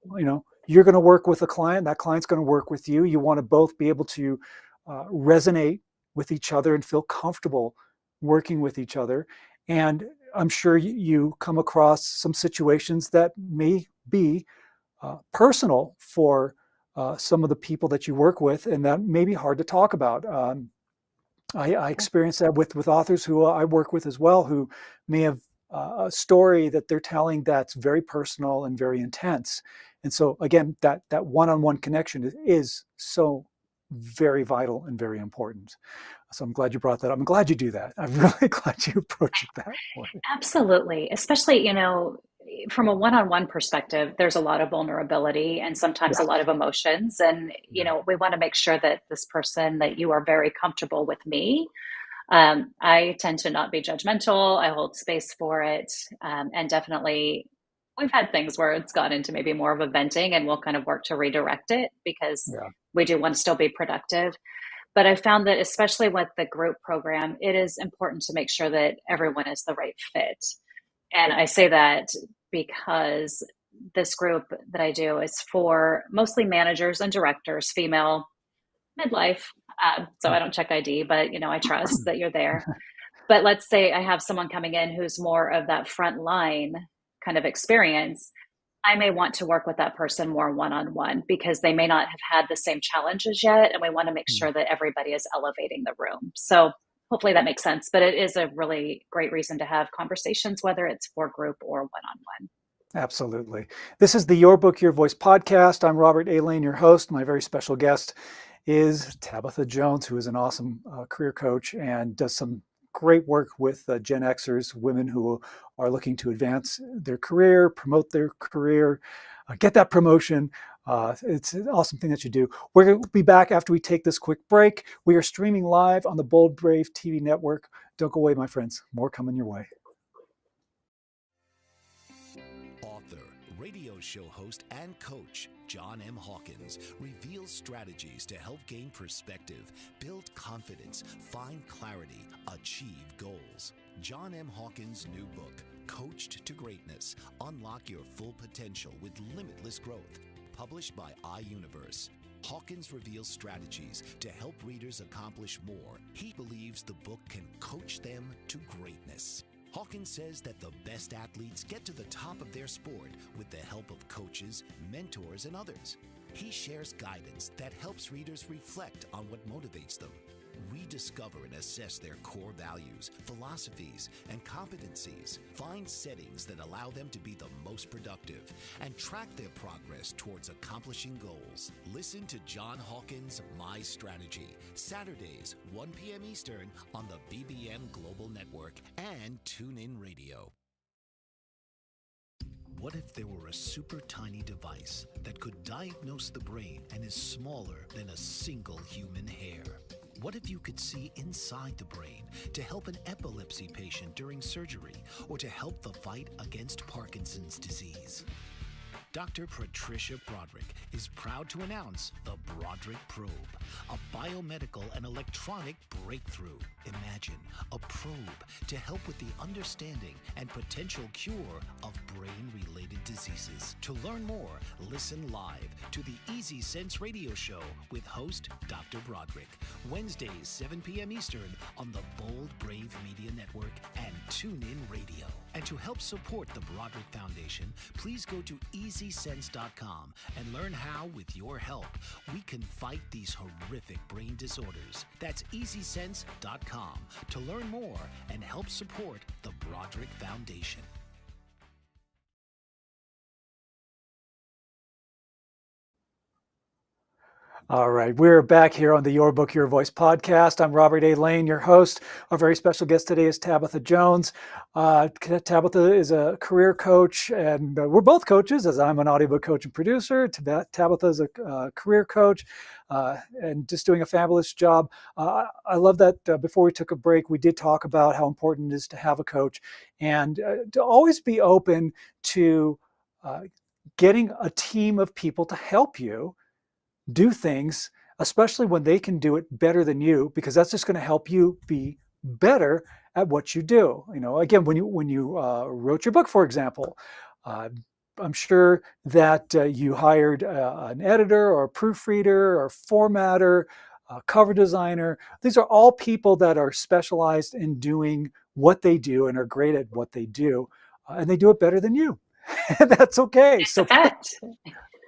You're going to work with a client, that client's going to work with you. You want to both be able to resonate with each other and feel comfortable working with each other. And I'm sure you come across some situations that may be personal for some of the people that you work with, and that may be hard to talk about. I experience that with authors who I work with as well, who may have a story that they're telling that's very personal and very intense. And so again, that one-on-one connection is so very vital and very important. So I'm glad you brought that up. I'm glad you do that. I'm really glad you approach it that way. Absolutely. Especially, from a one-on-one perspective, there's a lot of vulnerability and sometimes a Yeah, lot of emotions. And, yeah, we want to make sure that this person, that you are very comfortable with me. I tend to not be judgmental. I hold space for it. And definitely, we've had things where it's gone into maybe more of a venting, and we'll kind of work to redirect it because yeah. we do want to still be productive. But I found that, especially with the group program, it is important to make sure that everyone is the right fit. And I say that because this group that I do is for mostly managers and directors, female, midlife. So I don't check ID, but I trust that you're there. But let's say I have someone coming in who's more of that front line kind of experience. I may want to work with that person more one-on-one because they may not have had the same challenges yet. And we want to make sure that everybody is elevating the room. So hopefully that makes sense. But it is a really great reason to have conversations, whether it's for group or one-on-one. Absolutely. This is the Your Book, Your Voice podcast. I'm Robert A. Lane, your host. My very special guest is Tabatha Jones, who is an awesome career coach and does some great work with Gen Xers, women who are looking to advance their career, promote their career, get that promotion. It's an awesome thing that you do. We're going to be back after we take this quick break. We are streaming live on the Bold Brave TV network. Don't go away, my friends. More coming your way. Author, radio show host, and coach John M. Hawkins reveals strategies to help gain perspective, build confidence, find clarity, achieve goals. John M. Hawkins' new book, Coached to Greatness, Unlock Your Full Potential with Limitless Growth, published by iUniverse. Hawkins reveals strategies to help readers accomplish more. He believes the book can coach them to greatness. Hawkins says that the best athletes get to the top of their sport with the help of coaches, mentors, and others. He shares guidance that helps readers reflect on what motivates them, rediscover and assess their core values, philosophies, and competencies, find settings that allow them to be the most productive, and track their progress towards accomplishing goals. Listen to John Hawkins' My Strategy, Saturdays, 1 p.m. Eastern on the BBM Global Network and TuneIn Radio. What if there were a super tiny device that could diagnose the brain and is smaller than a single human hair? What if you could see inside the brain to help an epilepsy patient during surgery or to help the fight against Parkinson's disease? Dr. Patricia Broderick is proud to announce the Broderick Probe, a biomedical and electronic breakthrough. Imagine a probe to help with the understanding and potential cure of brain-related diseases. To learn more, listen live to the Easy Sense radio show with host Dr. Broderick, Wednesdays 7 p.m. Eastern on the Bold Brave Media Network and TuneIn Radio. And to help support the Broderick Foundation, please go to EasySense.com and learn how, with your help, we can fight these horrific brain disorders. That's EasySense.com to learn more and help support the Broderick Foundation. All right, we're back here on the Your Book, Your Voice podcast. I'm Robert A. Lane, your host. Our very special guest today is Tabatha Jones. Tabatha is a career coach, and we're both coaches, as I'm an audiobook coach and producer. Tabatha is a career coach and just doing a fabulous job. I love that before we took a break, we did talk about how important it is to have a coach and to always be open to getting a team of people to help you do things, especially when they can do it better than you, because that's just going to help you be better at what you do. Again, when you wrote your book, for example, uh, I'm sure that you hired an editor or a proofreader or formatter, a cover designer. These are all people that are specialized in doing what they do and are great at what they do, and they do it better than you. That's okay. It's a So fact.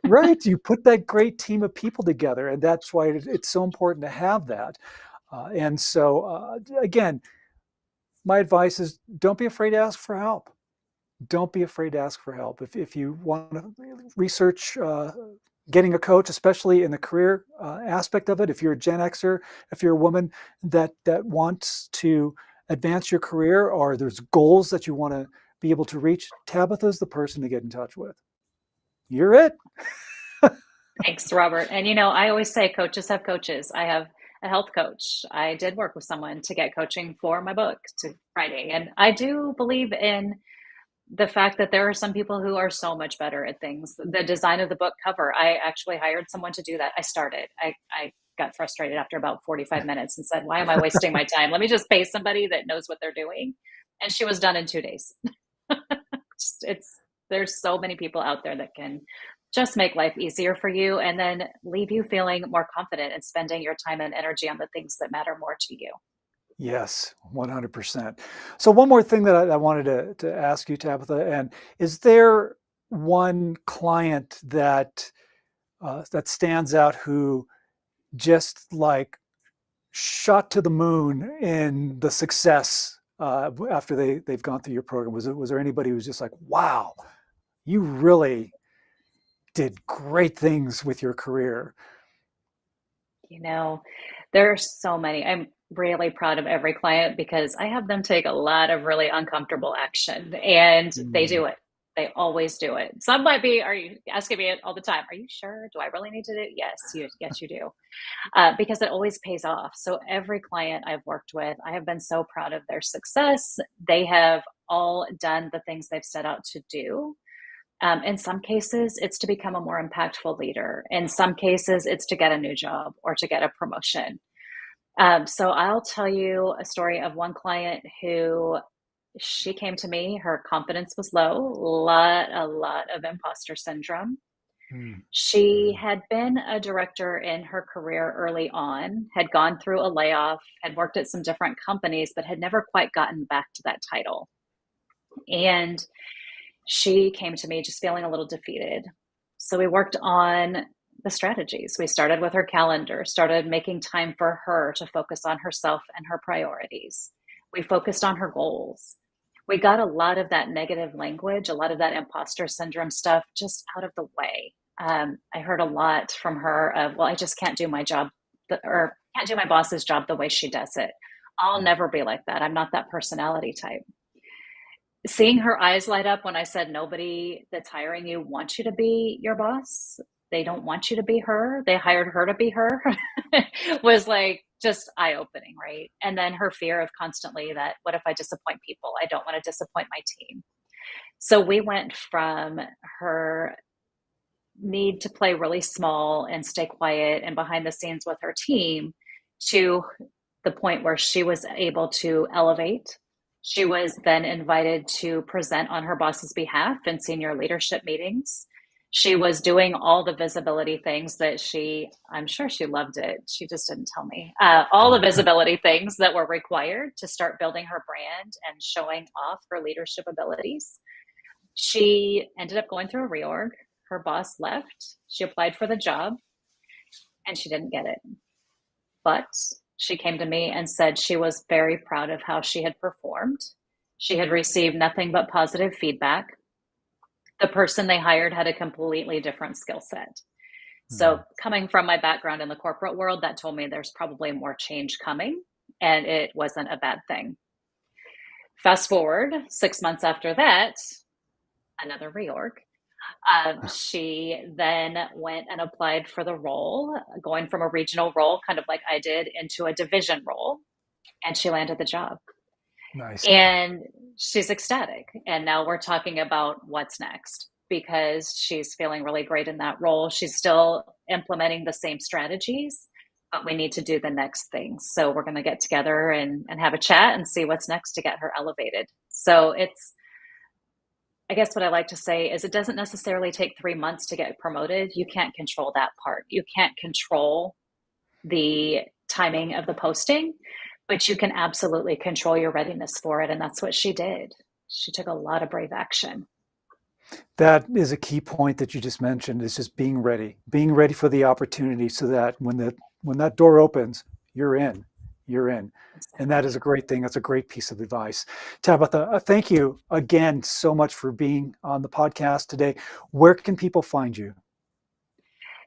right, you put that great team of people together, and that's why it's so important to have that. And so, again, my advice is don't be afraid to ask for help. Don't be afraid to ask for help. If you want to research getting a coach, especially in the career aspect of it, if you're a Gen Xer, if you're a woman that wants to advance your career, or there's goals that you want to be able to reach, Tabitha's the person to get in touch with. You're it. Thanks, Robert. And I always say coaches have coaches. I have a health coach. I did work with someone to get coaching for my book to writing. And I do believe in the fact that there are some people who are so much better at things. The design of the book cover, I actually hired someone to do that. I got frustrated after about 45 minutes and said, why am I wasting my time? Let me just pay somebody that knows what they're doing. And she was done in 2 days. There's so many people out there that can just make life easier for you and then leave you feeling more confident in spending your time and energy on the things that matter more to you. Yes, 100%. So one more thing that I wanted to ask you, Tabitha, and is there one client that stands out who just like shot to the moon in the success after they've gone through your program? Was there anybody who's just like, wow, you really did great things with your career? There are so many. I'm really proud of every client because I have them take a lot of really uncomfortable action and they Mm. do it. They always do it. Some might be, are you asking me all the time? Are you sure? Do I really need to do it? Yes, you do. Because it always pays off. So every client I've worked with, I have been so proud of their success. They have all done the things they've set out to do. In some cases, it's to become a more impactful leader. In some cases, it's to get a new job or to get a promotion. So I'll tell you a story of one client who she came to me. Her confidence was low, a lot of imposter syndrome. Mm. She had been a director in her career early on, had gone through a layoff, had worked at some different companies, but had never quite gotten back to that title. And she came to me just feeling a little defeated. So we worked on the strategies. We started with her calendar, started making time for her to focus on herself and her priorities. We focused on her goals. We got a lot of that negative language, a lot of that imposter syndrome stuff just out of the way. I heard a lot from her of, well, I just can't do my job or can't do my boss's job the way she does it. I'll never be like that. I'm not that personality type. Seeing her eyes light up when I said nobody that's hiring you wants you to be your boss. They don't want you to be her. They hired her to be her was like just eye-opening, right? And then her fear of constantly that, what if I disappoint people? I don't want to disappoint my team. So we went from her need to play really small and stay quiet and behind the scenes with her team to the point where she was able to elevate. She was then invited to present on her boss's behalf in senior leadership meetings. She was doing all the visibility things that I'm sure she loved it. She just didn't tell me. All the visibility things that were required to start building her brand and showing off her leadership abilities. She ended up going through a reorg. Her boss left. She applied for the job and she didn't get it. But she came to me and said she was very proud of how she had performed. She had received nothing but positive feedback. The person they hired had a completely different skill set. So coming from my background in the corporate world, that told me there's probably more change coming, and it wasn't a bad thing. Fast forward 6 months after that, another reorg. She then went and applied for the role, going from a regional role, kind of like I did, into a division role, and she landed the job. Nice. And she's ecstatic. And now we're talking about what's next. because she's feeling really great in that role. She's still implementing the same strategies, but we need to do the next thing. So we're going to get together and have a chat and see what's next to get her elevated. So I guess what I like to say is it doesn't necessarily take 3 months to get promoted. You can't control that part. You can't control the timing of the posting, but you can absolutely control your readiness for it. And that's what she did. She took a lot of brave action. That is a key point that you just mentioned, is just being ready for the opportunity, so that when that door opens, you're in. And that is a great thing. That's a great piece of advice. Tabatha, thank you again so much for being on the podcast today. Where can people find you?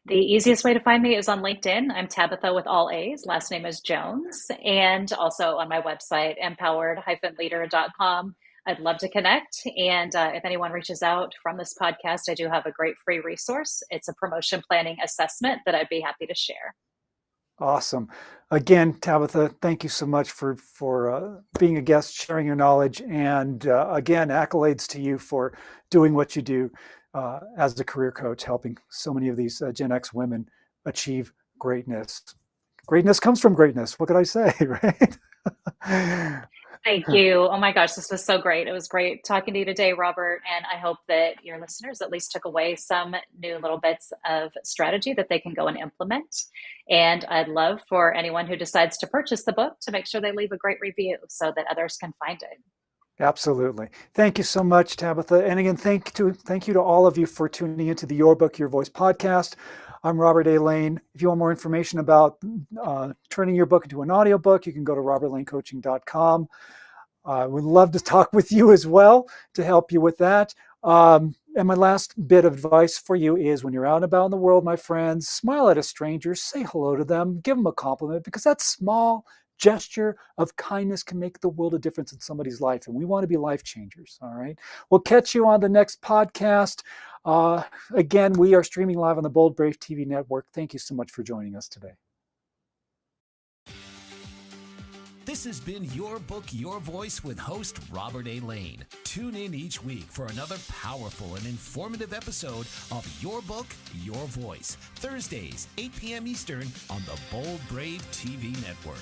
The easiest way to find me is on LinkedIn. I'm Tabatha with all A's. Last name is Jones. And also on my website, empowered-leader.com. I'd love to connect. And if anyone reaches out from this podcast, I do have a great free resource. It's a promotion planning assessment that I'd be happy to share. Awesome. Again, Tabatha, thank you so much for being a guest, sharing your knowledge, and again, accolades to you for doing what you do as a career coach, helping so many of these Gen X women achieve greatness. Greatness comes from greatness. What could I say, right? Thank you. Oh my gosh, this was so great. It was great talking to you today, Robert. And I hope that your listeners at least took away some new little bits of strategy that they can go and implement. And I'd love for anyone who decides to purchase the book to make sure they leave a great review so that others can find it. Absolutely. Thank you so much, Tabatha. And again, thank you to all of you for tuning into the Your Book, Your Voice podcast. I'm Robert A. Lane. If you want more information about turning your book into an audiobook, you can go to robertlanecoaching.com. I would love to talk with you as well to help you with that. And my last bit of advice for you is, when you're out and about in the world, my friends, smile at a stranger, say hello to them, give them a compliment, because that small gesture of kindness can make the world a difference in somebody's life. And we want to be life changers. All right. We'll catch you on the next podcast. Again, we are streaming live on the Bold Brave TV network. Thank you so much for joining us today. This has been Your Book, Your Voice with host Robert A. Lane. Tune in each week for another powerful and informative episode of Your Book, Your Voice, Thursdays, 8 p.m. Eastern on the Bold Brave TV network.